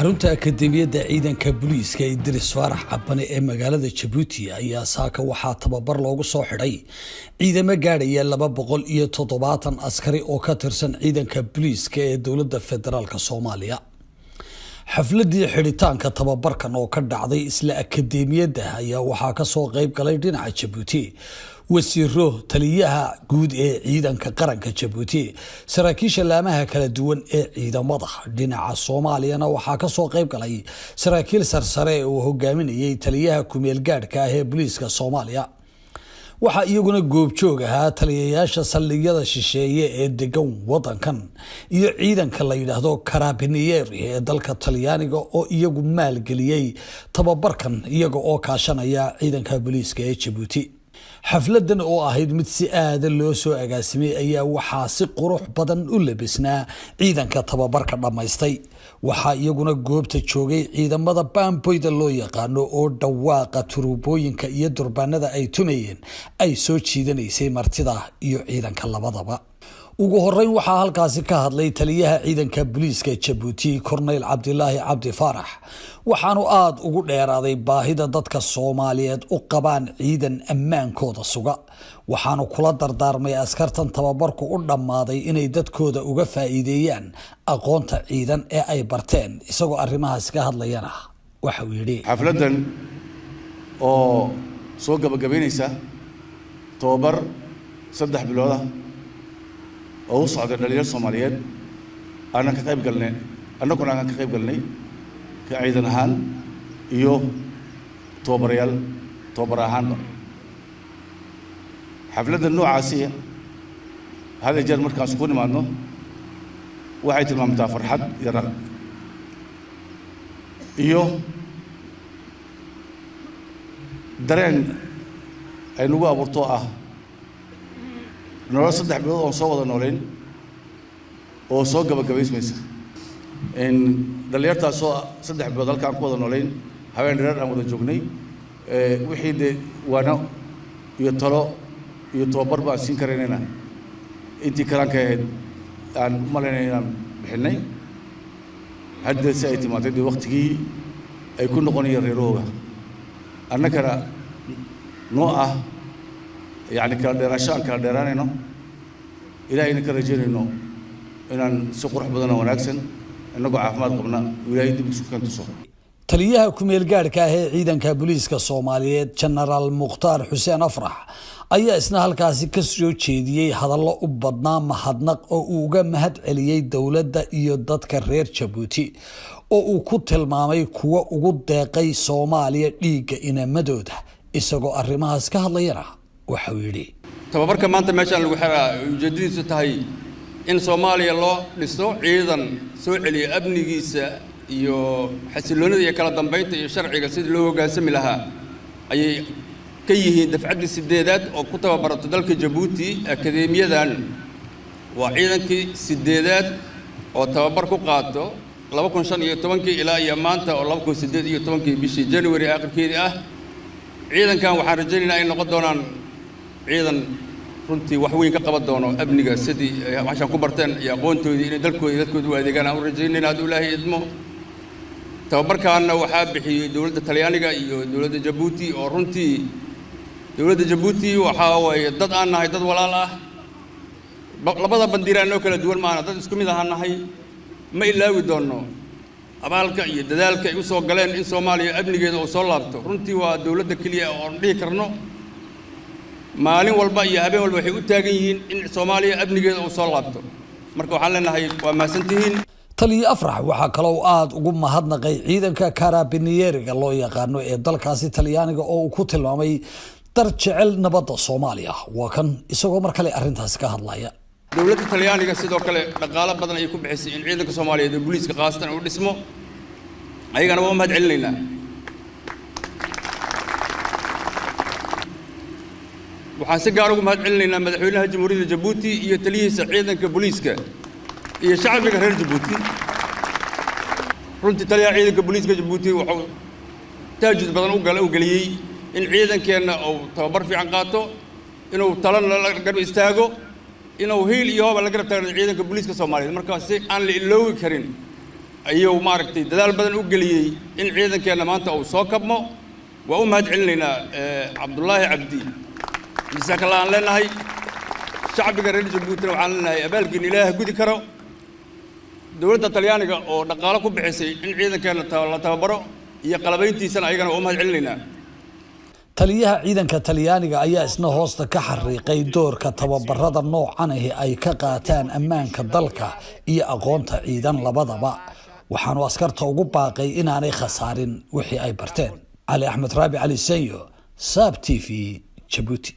xarunta akademiyadda ciidanka booliiska Idris Farax Cabane ee magaalada Djibouti ayaa saaka waxaa tababar loogu soo xidhay ciidamo gaadhaya 270 askari oo ka tirsan ciidanka booliiska ee dowladda federaalka Soomaaliya. xafladii xidhitaanka tababarkan oo ka dhacday isla akademiyadda ayaa waxaa ka soo qayb galay dhinaca Djibouti wasiiro taliyaha guud ee ciidanka qaranka Djibouti saraakiisha laamaha kala duwan ee ciidamada dhinaca Soomaaliyana waxaa ka soo qayb galay saraakiil sarsare oo hogaaminayay taliyaha kumeel gaadhka ah ee booliiska Soomaaliya. waxaa iyaguna goobjoog ahaa taliyayaasha saldhigyada shisheeye ee degan wadankan iyo ciidanka la yiraahdo Carabinieri ee dalka Talyaaniga oo iyagu maalgeliyay tababarkan iyaga oo kaashanaya ciidanka booliiska ee Djibouti. xafladan oo ahayd mid si aad loo soo agaasimay ayaa waxaa si qurux badan u labisnaa ciidanka tababarka dhamaystay. waxaa iyaguna goobta joogay ciidamada baamboyda loo yaqaano oo dhawaaqa turuubooyinka iyo durbaanada ay tumayeen ay soo jiidanaysay martida iyo ciidanka labadaba. ugu horeyn waxaa halkaasi ka hadlay taliyaha ciidanka booliiska Djibouti Cornel Abdullahi Abdi Farax waxaanu aad ugu dheeraaday baahida dadka Soomaaliyeed u qabaan ciidan ammaankooda suga. waxaanu kula dardaarmay askartan tababarku u dhamaaday inay dadkooda uga faa'iideeyaan aqoonta ciidan ee ay barteen. isagoo arrimahaas ka hadlayana waxa uu yiri xafladan oo soo gabagabeynaysa tababar 3 bilood oo u socda dhalinyarada Soomaaliyeed aan ka qayb galnay annaguna aan ka qayb galnay ka ciidan ahaan iyo tababar ahaan. xafladda noocaasi hada jeer markaan isku nimaadno waxay tilmaamtaa farxad iyo raq iyo dareen ay nagu abuurto nolol 3 bilood oo soo wada nooleyn oo soo gabagabaysmaysa in dhalinyartaas oo 3 bilood halkaan ku wada nooleyn habeen dheer aan wada joognay wixii de waana iyo talo iyo tababar baan siin karaynaa intii karaanka ahayd aan malaynay inaan bixinay hadda si ay timaatay waqtigii ay ku noqonayeen reerooga annagana noo يعني كالدراسة كالدرانينو إلى إن كرجينو إن سقور بدنا وناكسن إنه عافمات قبنا ولاية بسكان تصور. taliyaha kumeel gaadhka ah ee ciidanka booliiska Soomaaliyeed General Mukhtaar Xuseen Afrax ayaa isna halkaasi ka soo jeediyay hadallo u badnaa mahadnaq oo uu uga mahad celiyay dawladda iyo dadka reer Djibouti oo uu ku tilmaamay kuwa ugu deeqay Soomaaliya dhiigga inamadooda. isagoo arrimahaas ka hadlayana waxa uu yiri tababarka maanta meeshaan lagu xiraa ujeedadiisu tahay in Soomaaliya loo dhiso ciidan soo celiya amnigiisa iyo xasiloonida iyo kala dambeynta iyo sharciga sidii loo hoggaansami lahaa ayay ka yihiin dafcadii 8aad oo ku tababarato dalka Djibouti. akademiyadan waa ciidankii 8aad oo tababar ku qaato 2015 ilaa iyo maanta oo 2018 bishii January aakhirkeedii ciidankan waxaan rajaynaynaa in noqon doonaan ciidan runtii wax weyn ka qaban doono amniga sidii waxaan ku barteen iyo aqoontoodii in dalkooda dadkooda u adeegaan aan u rajaynaynaa hadduu Ilaahay idmo. tababarkaana waxaa bixiyay dowladda Talyaaniga iyo dowladda Djibouti oo runtii dowladda Djibouti waxaa weeye dad aan nahay dad walaal labada bandiiraan oo kala duwan maana dad isku mid nahay ma ilaawi doono abaalka iyo dadaalka ay u soo galeen in Soomaaliya amnigeeda uu soo laabto. runtii waa dawladda kaliya oo dhihi karno maalin walba iyo habeen walba waxay u taagan yihiin in Soomaaliya amnigeeda uu soo laabto. marka waxaan leenahay waa maasantihiin. taliya Afrax waxaa kale oo aad ugu mahadnaqay ciidanka Carabinieriga loo yaqaano ee dalkaasi Talyaaniga oo uu ku tilmaamay dar jecel nabadda Soomaaliya. waa kan isagoo mar kale arrintaas ka hadlaya. dowladda Talyaaniga sidoo kale dhaqaale badan ay ku bixisay in ciidanka Soomaaliyeed ee booliiska qaasatan uu dhismo ayagana waa mahad celinaynaa. waxaan si gaar ugu mahad celinaynaa madaxweynaha Jamhuuriyadda Djibouti iyo taliyihiisa ciidanka booliiska iyo shacabka reer Djibouti. runtii taliyaha ciidanka booliiska Djibouti wuxuu taajid badan u galiyay in ciidankeena uu tababar fiican qaato inuu talan la garab istaago inuu heel iyo hoob la garab taagan ciidanka booliiska Soomaaliyeed. markaas aan la iloowi karin ayuu maaragtay dadaal badan u geliyey in ciidankeena maanta uu soo kabmo waa u mahad celinaynaa cabdullaahi cabdi jazakallah aan leenahay shacbiga reer Jabuuti waxaan leenahay abaalkiin ilaahay gudi karo dowladda Talyaaniga oo dhaqaale ku bixisay in ciidankeena la tababaro iyo qalabayntiisana ayagana u mahad celinaynaa taliyaha ciidanka Talyaaniga ayaa isna hoosta ka xariiqay doorka tababarada noocan ah ay ka qaataan ammaanka dalka iyo aqoonta ciidan labadaba waxaanu askarta ugu baaqay inaanay khasaarin wixii ay barteen Ali Ahmed Rabi Ali Sanyo Sab TV Djibouti